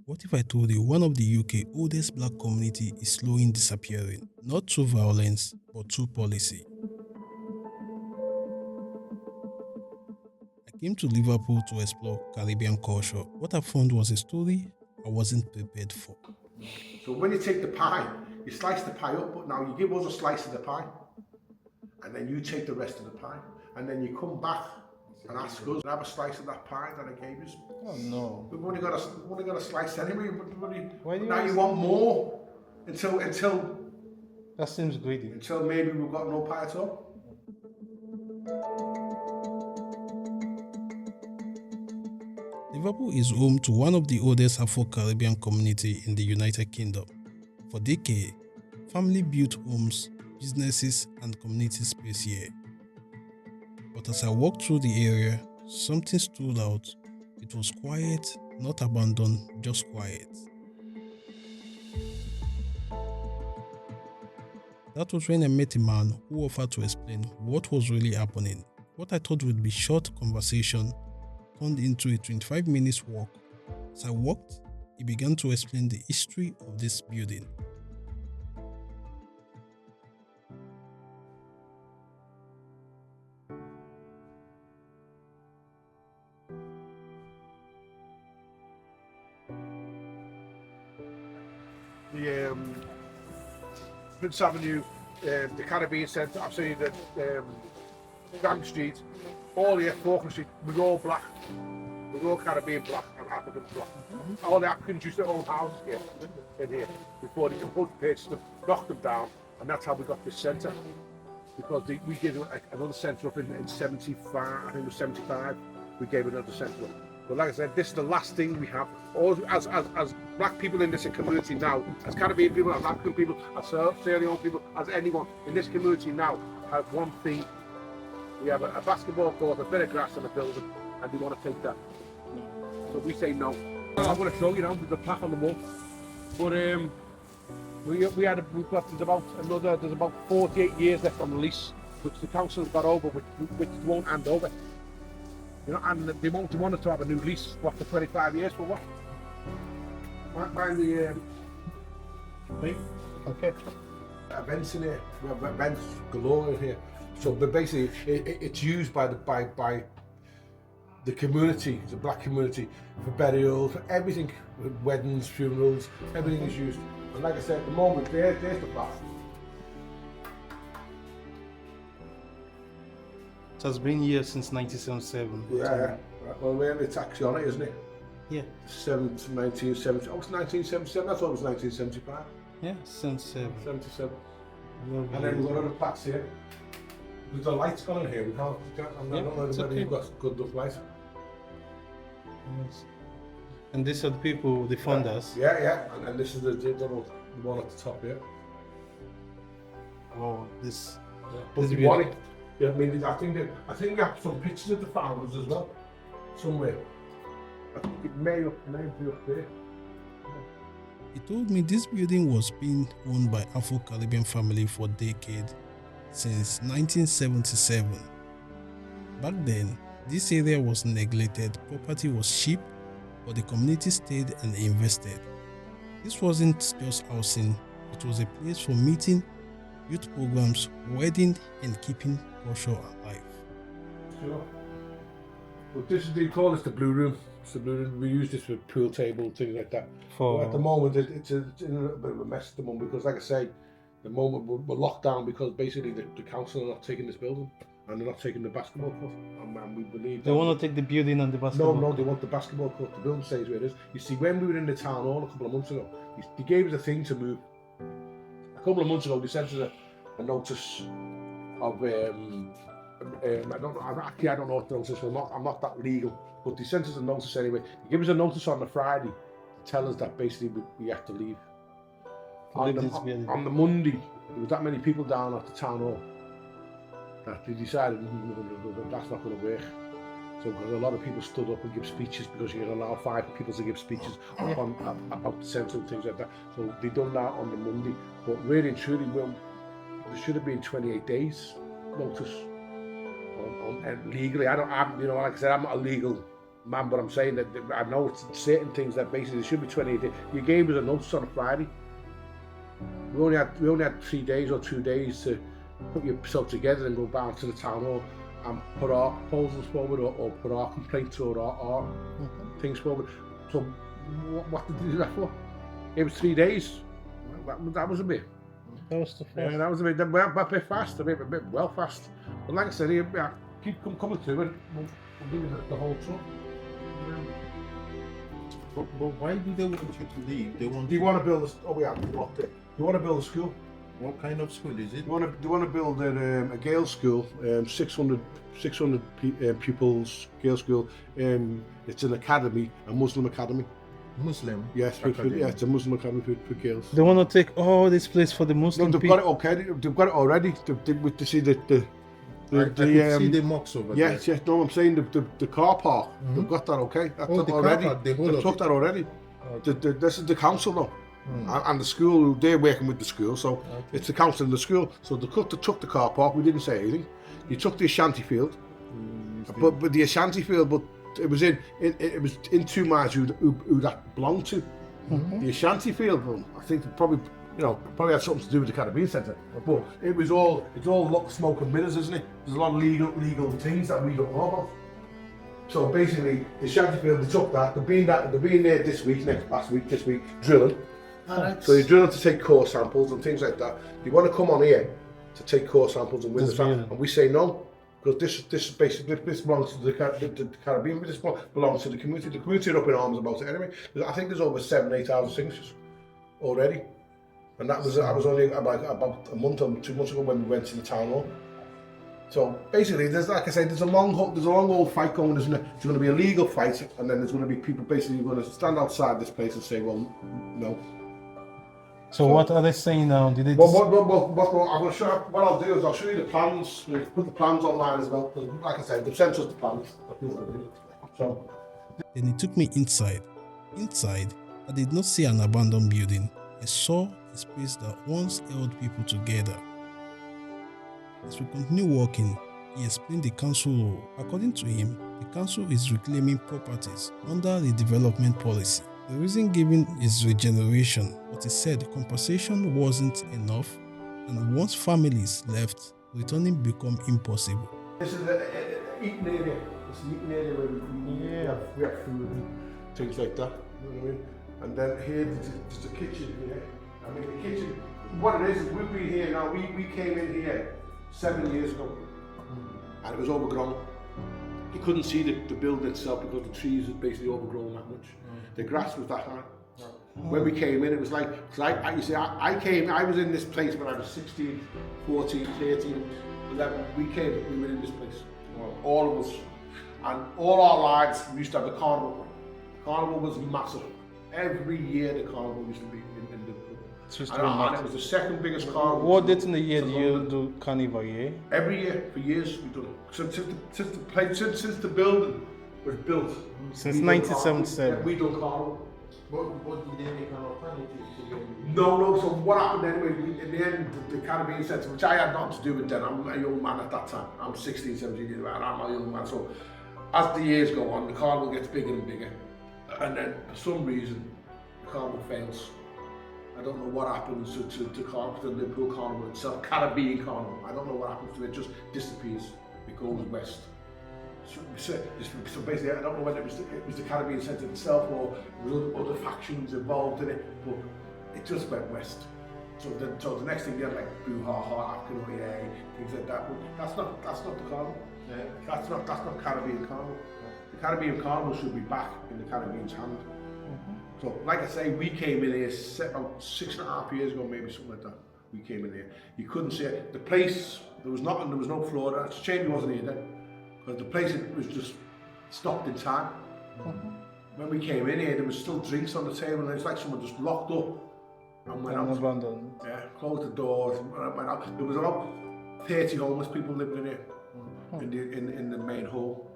What if I told you one of the UK oldest black community is slowly disappearing, not through violence, but through policy? I came to Liverpool to explore Caribbean culture. What I found was a story I wasn't prepared for. So when you take the pie, you slice the pie up, but now you give us a slice of the pie, and then you take the rest of the pie, and then you come back and ask us to have a slice of that pie that I gave you. Oh no. We've only got a slice anyway, Why do you now you ask- want more until That seems greedy. maybe we've got no pie at all. Liverpool is home to one of the oldest Afro-Caribbean community in the United Kingdom. For decades, family built homes, businesses, and community space here. But as I walked through the area, something stood out. It was quiet, not abandoned, just quiet. That was when I met a man who offered to explain what was really happening. What I thought would be short conversation turned into a 25 minutes walk. As I walked, he began to explain the history of this building. The Prince Avenue, the Caribbean Centre, I've seen the Bank Street, all here, Falkland Street, we're all black. We're all Caribbean black and African black. All the Africans used to own houses here, in here, before they purchased them, knocked them down, and that's how we got this centre. Because we gave another centre up in 75, I think it was 75, we gave another centre up. But like I said, this is the last thing we have. All, as black people in this community now, as Caribbean people, as African people, as Sierra Leone people, as anyone in this community now, have one thing. We have a basketball court, a bit of grass and a building, and they want to take that. So we say no. I'm going to show you now with the plaque on the wall. But there's about 48 years left on the lease, which the council's got over, which they won't hand over. You know, and they wanted to have a new lease, what, for 25 years for what? Mind the thing? Okay. Events in here, we have events galore in here. So, but basically, it's used by the community, the black community, for burials, for everything, weddings, funerals, everything is used. And like I said, at the moment, there's the plaque. It has been here since 1977. Yeah. Well, it's actually on it, isn't it? Yeah. 1970. Oh, it's 1977. I thought it was 1975. Yeah, since 77. Well, And then we've got other plaques here. There's the lights gone in here. I don't know whether you've got good enough light. Yes. And these are the people, the funders. Yeah. And this is the one at the top here. Oh, this. But This the beauty. one, yeah, I mean, I think we have some pictures of the founders as well, somewhere. I think it may be up there. He told me this building was being owned by Afro-Caribbean family for decades, since 1977. Back then, this area was neglected, property was cheap, but the community stayed and invested. This wasn't just housing, it was a place for meeting, youth programs, wedding, and keeping culture alive. Sure. But they call this the blue room. It's the blue room. We use this for pool table, things like that. For But at the moment, it's in a little bit of a mess at the moment because, like I say, the moment we're locked down because basically the council are not taking this building and they're not taking the basketball court. And we believe they that want to take the building and the basketball. No, they want the basketball court. The building stays where it is. You see, when we were in the town hall a couple of months ago, they gave us a thing to move. A couple of months ago, they sent us a notice of I don't know what the notice was. I'm not that legal, but they sent us a notice anyway. They gave us a notice on the Friday to tell us that basically we have to leave. On the Monday, there was that many people down at the town hall that they decided that's not going to work. So because a lot of people stood up and give speeches because you can allow 5 people to give speeches about the centre and things like that. So they done that on the Monday. But really and truly, well, there should have been 28 days notice. And legally, like I said, I'm not a legal man, but I'm saying that I know it's certain things that basically there should be 28 days. You gave us a notice on a Friday. We only had 3 days or 2 days to put yourself together and go down to the town hall and put our proposals forward or put our complaints or our things forward. So what did you do that for? It was 3 days. That was a bit. That was the first. Yeah, that was a bit fast, a bit well fast. But like I said, keep coming through and we'll give you the whole truck. But why do they want you to leave? They want. Do you want to build a? Oh, we have blocked it. You want to build a school? What kind of school is it? You want to build a girls' school, 600 pupils, girls' school. It's an academy, a Muslim academy. Muslim. Yes, it's a Muslim academy for girls. They want to take all this place for the Muslim No, they've people. got it okay. They've got it already. To see I could see the mosques over there. yes. No, I'm saying the car park. They've got that okay. That's Oh, the car already. park, the whole They've of took it. that already. This is the council now. And the school, they're working with the school, so it's the council and the school. So they took the car park. We didn't say anything. You took the Ashanti field, but the Ashanti field, but it was in 2 miles who that belonged to. The Ashanti field, well, I think it probably had something to do with the Caribbean Centre. But it's all smoke and mirrors, isn't it? There's a lot of legal things that we don't know about. So basically, the Ashanti field, they took that. They've been there this week, this week, drilling. So you're drilling to take core samples and things like that. You want to come on here to take core samples and win the track, and we say no, because this belongs to the Caribbean. This belongs to the community. The community are up in arms about it anyway. I think there's over 7,000-8,000 signatures already, and that was only about a month or 2 months ago when we went to the town hall. So basically, there's a long old fight going, isn't it? There's going to be a legal fight, and then there's going to be people basically going to stand outside this place and say, well, no. So what are they saying now? Did they? I'm going to show you, what I'll do is I'll show you the plans. We'll put the plans online as well. Like I said, they've sent us the plans. So. Then he took me inside. Inside, I did not see an abandoned building. I saw a space that once held people together. As we continue walking, he explained the council role. According to him, the council is reclaiming properties under the development policy. The reason given is regeneration, but he said compensation wasn't enough, and once families left, returning became impossible. This is an eating area. It's an eating area where we have food and things like that. You know what I mean? And then here, there's a kitchen here. I mean, the kitchen, what it is we've been here now. We came in here 7 years ago, and it was overgrown. You couldn't see the building itself because the trees had basically overgrown that much. The grass was that high. When we came in, it was like, I was in this place when I was 16, 14, 13, 11. We were in this place, all of us. And all our lives, we used to have the carnival. The carnival was massive. Every year the carnival used to be in Liverpool. And it was the second biggest carnival. What date in the year do you do carnival? Yeah. Every year for years we've done it. Since the building was built. Since 1977. We done carnival. But did they make an alternative to them? No. So what happened anyway? In the end, the Caribbean Centre, which I had nothing to do with then. I'm a young man at that time. I'm 16, 17 years old, and I'm a young man. So as the years go on, the carnival gets bigger and bigger, and then for some reason, the carnival fails. I don't know what happens to carnival, the Liverpool carnival itself, Caribbean carnival. I don't know what happens to it. It just disappears. It goes west. So basically, I don't know whether it was the Caribbean Centre itself or there was other factions involved in it, but it just went west. So the next thing you had like Boo Ha Ha, African Oye, things like that. But that's not the carnival. Yeah. That's not Caribbean carnival. The Caribbean carnival should be back in the Caribbean's hand. So like I say, we came in here about 6.5 years ago, maybe something like that. We came in here. You couldn't see it. The place, there was nothing. There was no floor. It's a shame he wasn't here then. But the place was just stopped in time. When we came in here, there was still drinks on the table, and it was like someone just locked up and went out. Abandoned. Yeah, closed the doors and went out. There was about 30 homeless people living in here, in the main hall.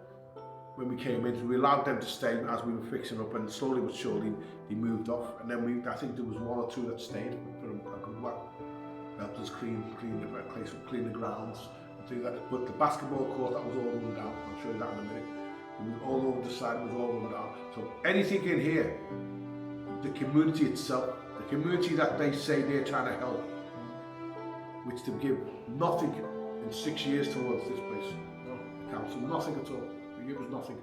When we came in, we allowed them to stay as we were fixing up, and slowly but surely they moved off. And then I think there was 1 or 2 that stayed for a good while. Helped us clean the place up, clean the grounds. That. But the basketball court, that was all run down. I'll show you that in a minute. It was all over the side, it was all over down. So anything in here, the community itself, the community that they say they're trying to help, which they give nothing in 6 years towards this place. The council, nothing at all. They give us nothing.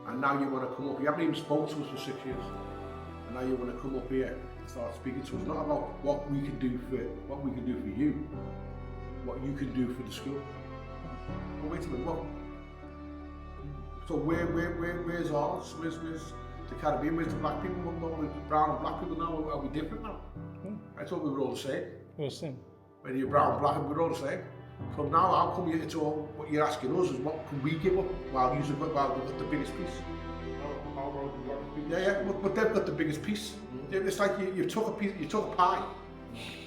And now you want to come up, you haven't even spoken to us for 6 years. And now you want to come up here and start speaking to us, not about what we can do for you, what you can do for the school. But wait a minute, what? So where's ours? Where's the Caribbean? Where's the black people? What with brown and black people now? Are we different now? I thought we were all the same. We're the same. Whether you're brown and black, we're all the same. So now how come it's all, what you're asking us is what can we give up while you've got the biggest piece? Yeah, but they've got the biggest piece. It's like you took a pie.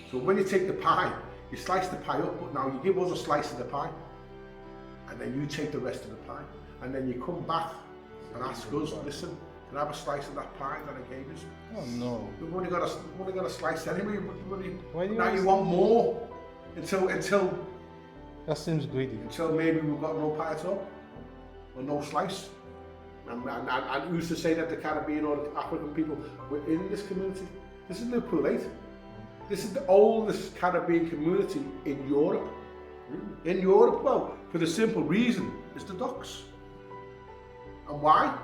So when you take the pie, you slice the pie up, but now you give us a slice of the pie. And then you take the rest of the pie. And then you come back and ask us, listen, can I have a slice of that pie that I gave you? Oh no. We've only got a slice anyway, Why do you now you want more until That seems greedy. maybe we've got no pie at all, or no slice. And who's to say that the Caribbean or the African people were in this community? This is Liverpool 8. This is the oldest Caribbean community in Europe. In Europe, well, for the simple reason, it's the docks. And why?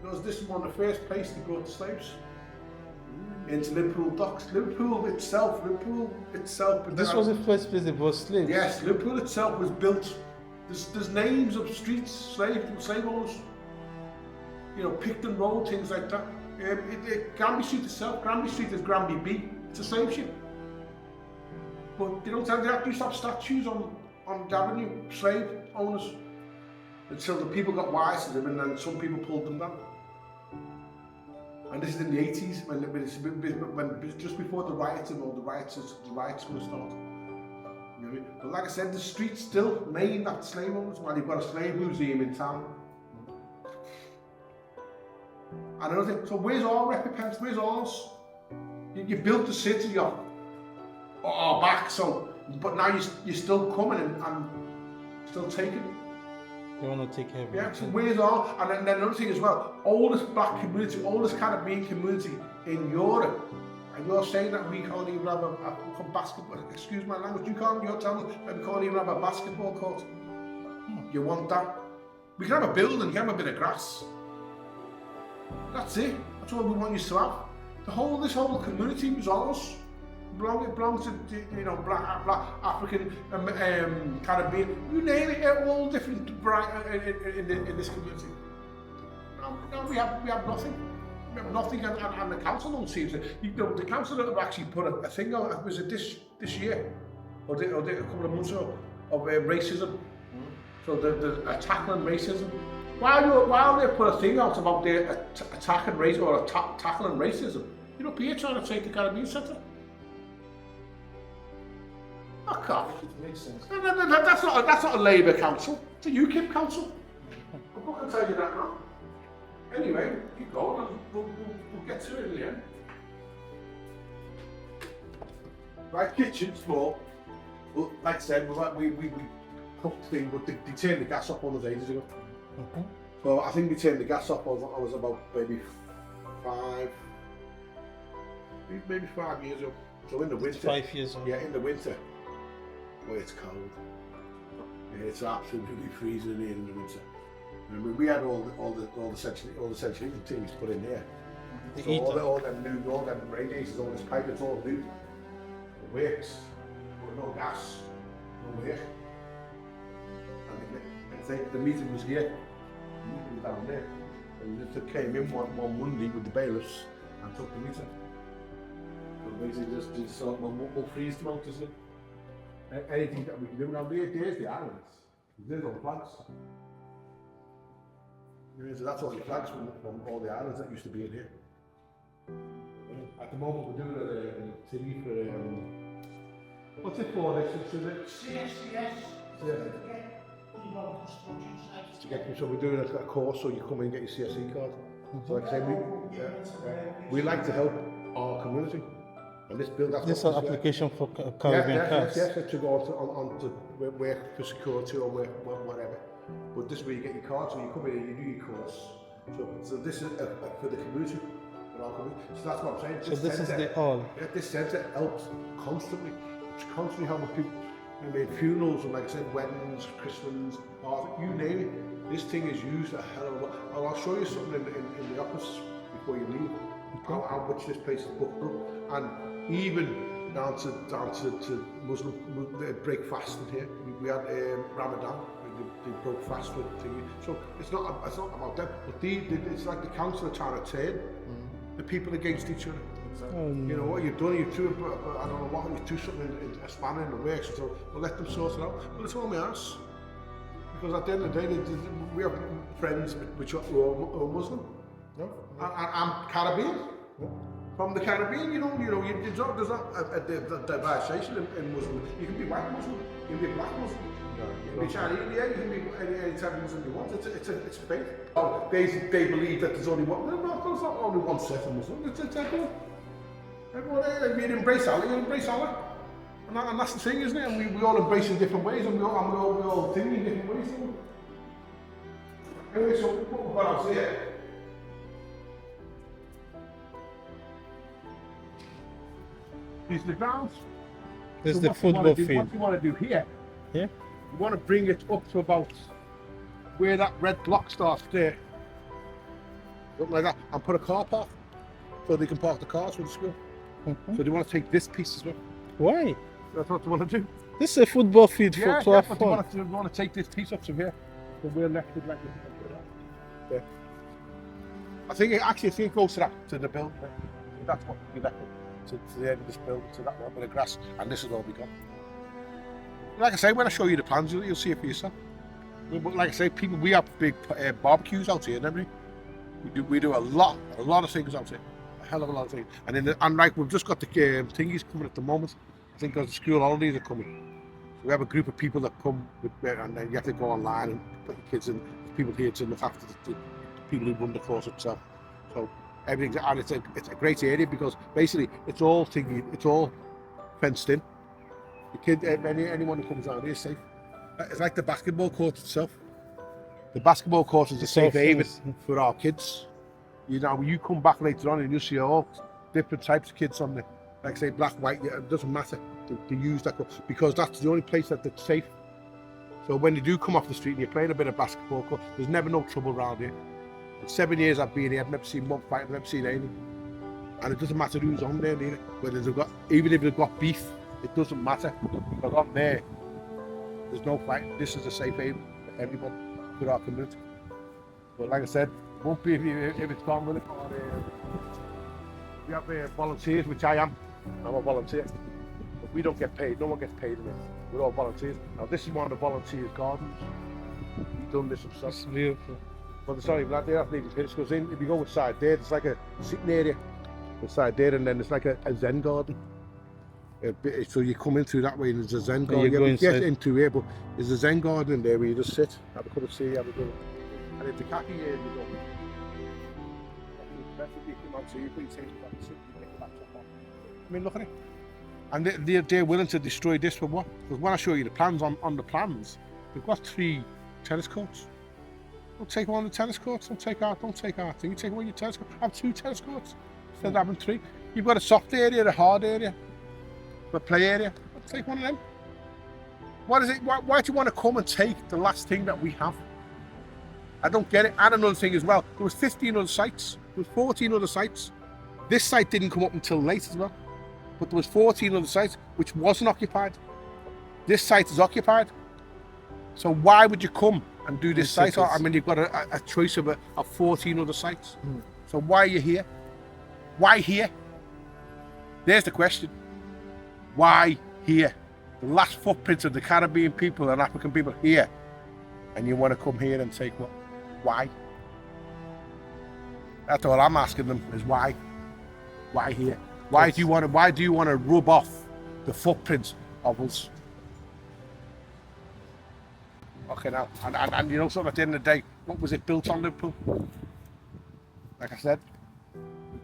Because this is one of the first places they brought the slaves into Liverpool docks. Liverpool itself. This was the first place they brought slaves. Yes, Liverpool itself was built. There's names of streets, slave owners. You know, Picton Road, things like that. Granby Street itself. Granby Street is Granby B. It's a slave ship. But they don't tell you that. They used to have statues on the avenue, slave owners. Until the people got wise to them, and then some people pulled them down. And this is in the 80s, when just before the riots and all the riots were started. You know what I mean? But like I said, the street's still named after slave owners. While you've got a slave museum in town. I don't think so. Where's our recompense? Where's ours? You built the city on our back, so but now you're still coming and still taking it. They want to take everything. Yeah, so where's our, and then another thing as well, oldest black community, oldest Caribbean community in Europe, and you're saying that we can't even have a basketball, excuse my language, you're telling us that we can't even have a basketball court. You want that? We can have a building, you can have a bit of grass. That's it, that's all we want you to have. This whole community is ours. It belongs to, you know, black African, Caribbean, you name it, all different in this community. Now we have nothing. We have nothing, and the council don't seem to. You know, the council have actually put a thing out. Was it this year, or a couple of months ago, of racism? So the tackling racism. While they put a thing out about the attacking race or tackling racism, you know, here trying to take the Caribbean Centre. Fuck off. It makes sense. That's not a Labour council. It's a UKIP council. I'm not going to tell you that now. Anyway, keep going and we'll get to it in the end. Right, kitchen, small. Well, like I said, we cooked things, but they turned the gas off all those ages ago. Okay. So I think we turned the gas off, I was about maybe 5 years ago. So in the winter. 5 years old. Yeah, in the winter. Boy, it's cold. Yeah, it's absolutely freezing in here in the winter. Remember, we had all the central heating things put in there. So all them radiators, all this pipe, it's all new. It works. But no gas, no work. And the meeting was here. The meeting was down there. And they came in one Monday with the bailiffs and took the meter. So basically just did sort of we'll freeze them out, isn't it? Anything that we can do. Now there's the islands. There's all the flags. So that's all the flags from all the islands that used to be in here. At the moment we're doing a TV for what's it for? So we're doing a course so you come in and get your CSE card. So like I say, we like to help our community. And this build, this is an application for Caribbean cards. Yes, to go on to work for security or whatever. but this is where you get your card. So you come in and you do your course. So this is for the community. For our community. So that's what I'm saying. So this is the all. Yeah, this centre helps constantly. It's constantly helping people. I mean, funerals and like I said, weddings, Christmas, parties, you name it. This thing is used a hell of a lot. And I'll show you something in the office before you leave. Okay. How much this place is booked up, and even down to Muslim breakfast in here. We had Ramadan. They broke fast with thingy. So it's not about them, but it's like the council are trying to turn the people against each other. You know what you've done, you threw I don't know what, you threw something in a spanner in the works, so we'll let them sort it out. But it's all my ass. Because at the end of the day, we have friends which are Muslim. No. I'm Caribbean. No. From the Caribbean, there's not a diversification in Muslim. You can be white Muslim, you can be black Muslim. You can be Chinese, yeah, you can be any type of Muslim you want. It's faith. They believe that there's only one. There's not only one set of Muslims. It's everyone. Everyone, you embrace Allah, you embrace Allah. And that's the thing, isn't it? And we all embrace in different ways, and we all think in different ways. Anyway, so what we've got out here. These are the grounds. This is So the football field. What you want to do here, Yeah. you want to bring it up to about where that red block starts there. Something like that. And put a car park so they can park the cars for the school. So they want to take this piece as well. Why? That's what they want to do. This is a football field to have but fun. they want to take this piece up to here. So we're left with like this. Yeah. I think it goes to the building. That's what we left to the end of this building, to that one bit of grass, and this is all we got. Like I say, when I show you the plans, you'll see it for yourself. But like I say, we have big barbecues out here and everything. We do a lot of things out here. A hell of a lot of things. And like we've just got the thingies coming at the moment. I think because the school holidays are coming. So we have a group of people that come, and then you have to go online and put your kids in. People here to look after the people who run the course itself. So everything's, and it's a great area because basically it's all thingy, it's all fenced in. The kid, anyone who comes down here is safe. It's like the basketball court itself. The basketball court is a safe haven for our kids. You know, when you come back later on and you see all different types of kids on there, like say black, white, it doesn't matter. They use that court because that's the only place that's safe. So when you do come off the street and you're playing a bit of basketball court, there's never no trouble around here. In 7 years I've been here, I've never seen one fight, I've never seen anything. And it doesn't matter who's on there either. Whether even if they've got beef, it doesn't matter. Because on there, there's no fight. This is a safe haven for everybody, for our community. But like I said, it won't be if it's gone with it. We have volunteers, which I am. I'm a volunteer. But we don't get paid. No one gets paid in it. We're all volunteers. Now this is one of the volunteers' gardens. He's done this himself. It's beautiful. But it's not even that there, that's even finished. Because if you go inside there, there's like a sitting area inside there, and then there's like a Zen garden. So you come in through that way and there's a Zen garden. You get into here, but there's a Zen garden in there where you just sit, have a cup of tea, have a good. And in the khaki area you go. I mean, look at it. And they're willing to destroy this for what? Because when I show you the plans on the plans, they've got 3 tennis courts. Don't take one of the tennis courts. Don't take our thing. You take one of your tennis courts. Have 2 tennis courts instead of having 3. You've got a soft area, a hard area, a play area. Take one of them. What is it? Why do you want to come and take the last thing that we have? I don't get it. And another thing as well. There was 15 other sites. There was 14 other sites. This site didn't come up until late as well. But there was 14 other sites which wasn't occupied. This site is occupied. So why would you come and do this site? I mean, you've got a choice of 14 other sites. So why are you here? Why here? There's the question. Why here? The last footprints of the Caribbean people and African people here. And you want to come here and take what? Why? That's all I'm asking them is why? Why here? Why do you want to rub off the footprints of us? Okay, now, and you know something, at the end of the day, what was it built on, Liverpool? Like I said,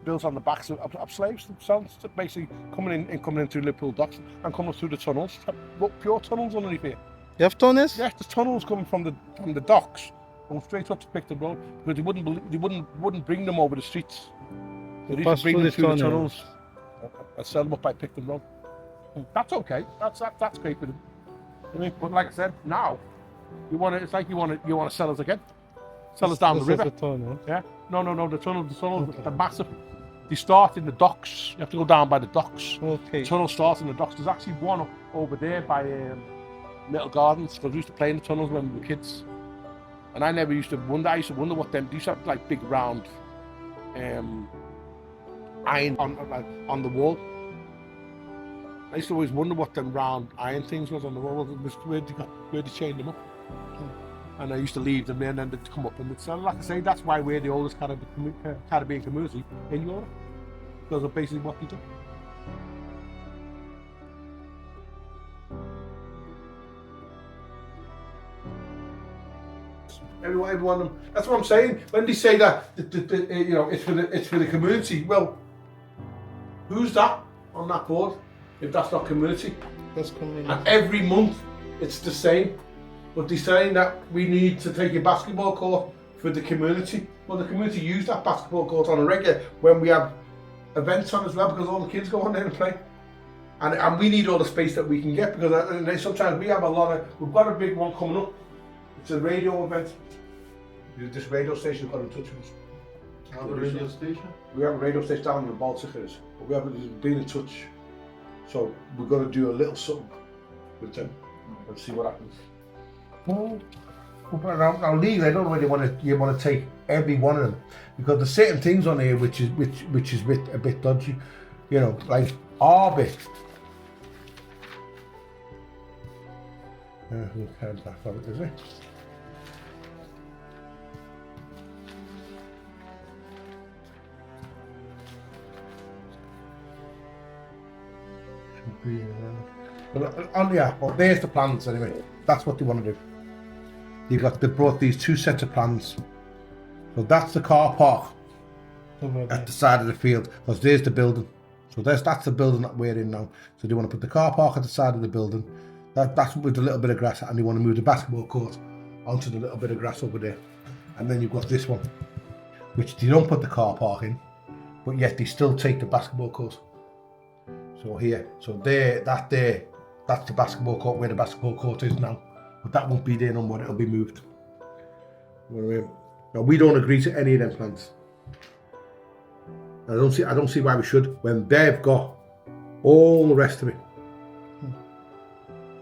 built on the backs of slaves themselves, basically coming in through Liverpool docks and coming through the tunnels. Pure tunnels underneath here. You have tunnels? Yes, there's tunnels coming from the docks, going straight up to Picton Road, because they wouldn't bring them over the streets. They used pass to bring through them the through the tunnels. tunnels and sell them up by Picton Road. That's okay. That's great for them. I mean, but like I said, now it's like you want to sell us again. Sell us down the This is river. a tunnel. Yeah. No. The tunnels are massive. They start in the docks. You have to go down by the docks. Okay. The tunnel starts in the docks. There's actually one up over there by Little Gardens, because we used to play in the tunnels when we were kids. And I used to wonder what them. They used to have like big round iron on the wall. I used to always wonder what them round iron things was on the wall. Where they chained them up. And I used to leave them there, and then they'd come up. And so, like I say, that's why we're the oldest Caribbean community in Europe, because of basically what we do. Everyone, that's what I'm saying. When they say that, it's for the community. Well, who's that on that board? If that's not community, That's community. and every month it's the same. But they're saying that we need to take a basketball court for the community. Well, the community use that basketball court on a regular when we have events on as well, because all the kids go on there and play. And we need all the space that we can get, because sometimes we've got a big one coming up. It's a radio event. This radio station got in touch with us. Have a radio station? We have a radio station down in the Baltics, but we haven't been in touch. So we're going to do a little something with them and see what happens. Well, now legally, I don't know whether you want to take every one of them, because there's certain things on here which is a bit dodgy, like our bit. Who cares back of it, is it? Well, there's the plans anyway. That's what they want to do. They brought these two sets of plans. So that's the car park at the side of the field, because there's the building. So that's the building that we're in now. So they want to put the car park at the side of the building. That's with a little bit of grass, and they want to move the basketball court onto the little bit of grass over there. And then you've got this one, which they don't put the car park in, but yet they still take the basketball court. So here, that's the basketball court where the basketball court is now. But that won't be there no more, it'll be moved. You know what I mean? Now, we don't agree to any of them plans. I don't see why we should, when they've got all the rest of it.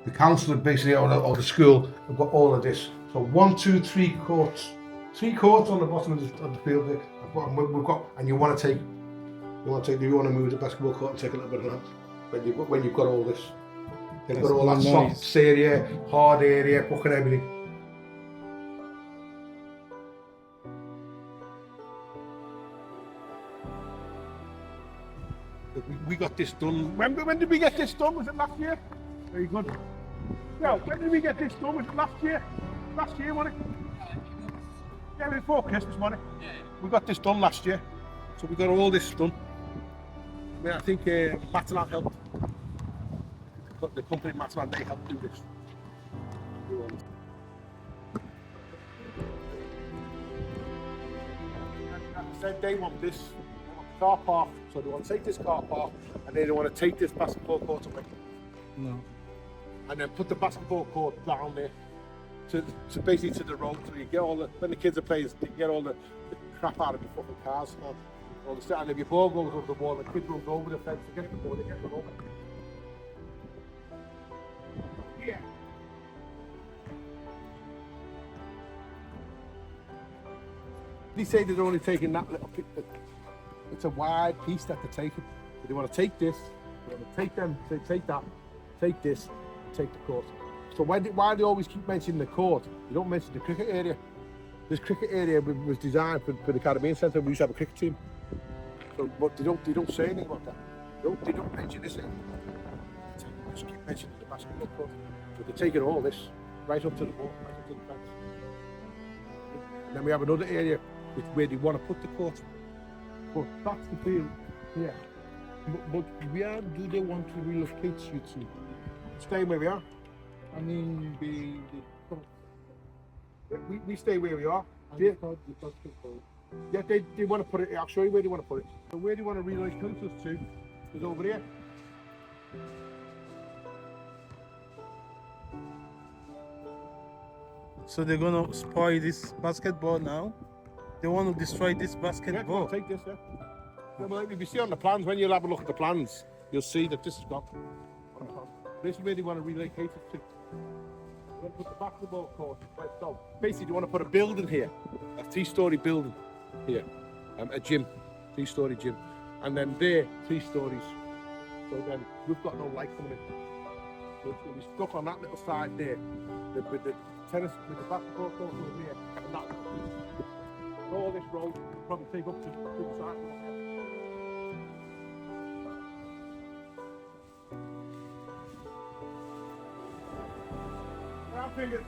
The council basically, or the school, have got all of this. So 1, 2, 3 courts. 3 courts on the bottom of the field there. We've got, and you want to move the basketball court and take a little bit of that. When you've got all this. They've got all that soft area, hard area, fucking everything. We got this done. When did we get this done? Was it last year? Very good. Yeah, when did we get this done? Was it last year? Last year, wasn't it? Yeah, before Christmas, wasn't it? Yeah. We got this done last year. So we got all this done. I mean, I think Matalan helped. The company Matalan, they helped do this. And said they want this. They want the car park. So they want to take this car park, and they want to take this basketball court away. No. And then put the basketball court down there, to basically to the road, so you get when the kids are playing, you get all the crap out of the fucking cars. And if your ball goes over the wall, the kid runs over the fence to get the ball, they get it over. Yeah. They say they're only taking that little piece. It's a wide piece that they're taking. But they want to take this, they want to take them, take that, take this, take the court. So why they always keep mentioning the court? They don't mention the cricket area. This cricket area was designed for the Caribbean Centre. We used to have a cricket team. So, but they don't say anything about that. They don't mention this area. They just keep mentioning the basketball court. So they're taking all this right up to the wall, right up to the fence. And then we have another area where they want to put the court. But that's the field here. But where do they want to relocate you to? Staying where we are. I mean, we stay where we are. Yeah, yeah, they want to put it. I'll show you where they want to put it. So where they want to relocate us to is over here. So they're gonna spoil this basketball now. They want to destroy this Yeah, basketball. take this. Yeah. Yeah, well, if you see on the plans, when you'll have a look at the plans, you'll see that this is gone. This is where they want to relocate it to. They want to put the basketball court. Right, so basically, they want to put a building here, a 3-story building here, a gym, 3-story gym, and then there 3 stories. So then we've got no light coming in. We'll be stuck on that little side there, with the tennis, with the basketball court over here, and that. All this road will probably take up to the side. I figured.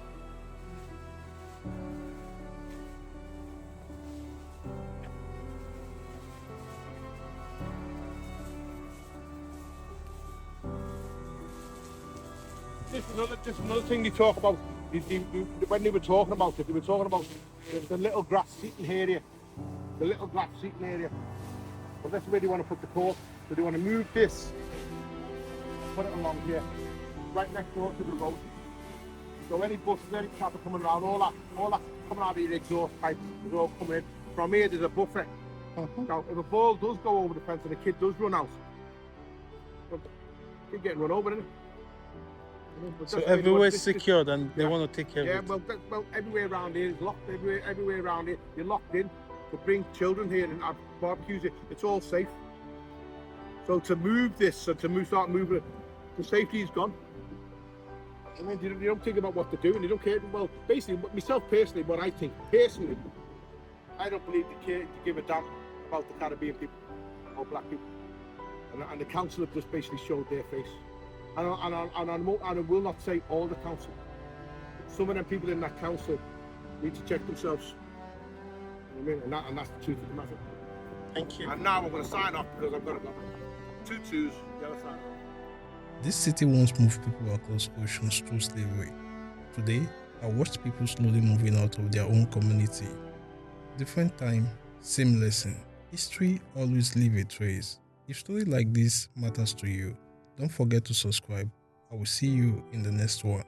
This is another thing they talk about. When they were talking about it, they were talking about the little grass seating area. The little grass seating area. But that's where they want to put the court. So they want to move this, put it along here, right next door to the road. So any buses, any traffic coming around, all that coming out of your exhaust pipe is all coming in. From here, there's a buffer. Now, if a ball does go over the fence and the kid does run out, the kid getting run over, isn't it? So everywhere's secured and they want to take care Yeah, of it. well, everywhere around here is locked. Everywhere around here, you're locked in. To bring children here and have barbecues here, it's all safe. So to move this, start moving it, the safety is gone. I mean, you don't think about what they're doing. You don't care. Well, basically, myself personally, what I think personally, I don't believe they give a damn about the Caribbean people or black people. And the council have just basically showed their face. And I will not say all the council. Some of them people in that council need to check themselves. You know what I mean? And that's the truth of the matter. Thank you. And now I'm going to sign off because I've got to go. 2 twos, the other side. This city once moved people across oceans through slavery. Today, I watched people slowly moving out of their own community. Different time, same lesson. History always leaves a trace. If stories like this matters to you, don't forget to subscribe. I will see you in the next one.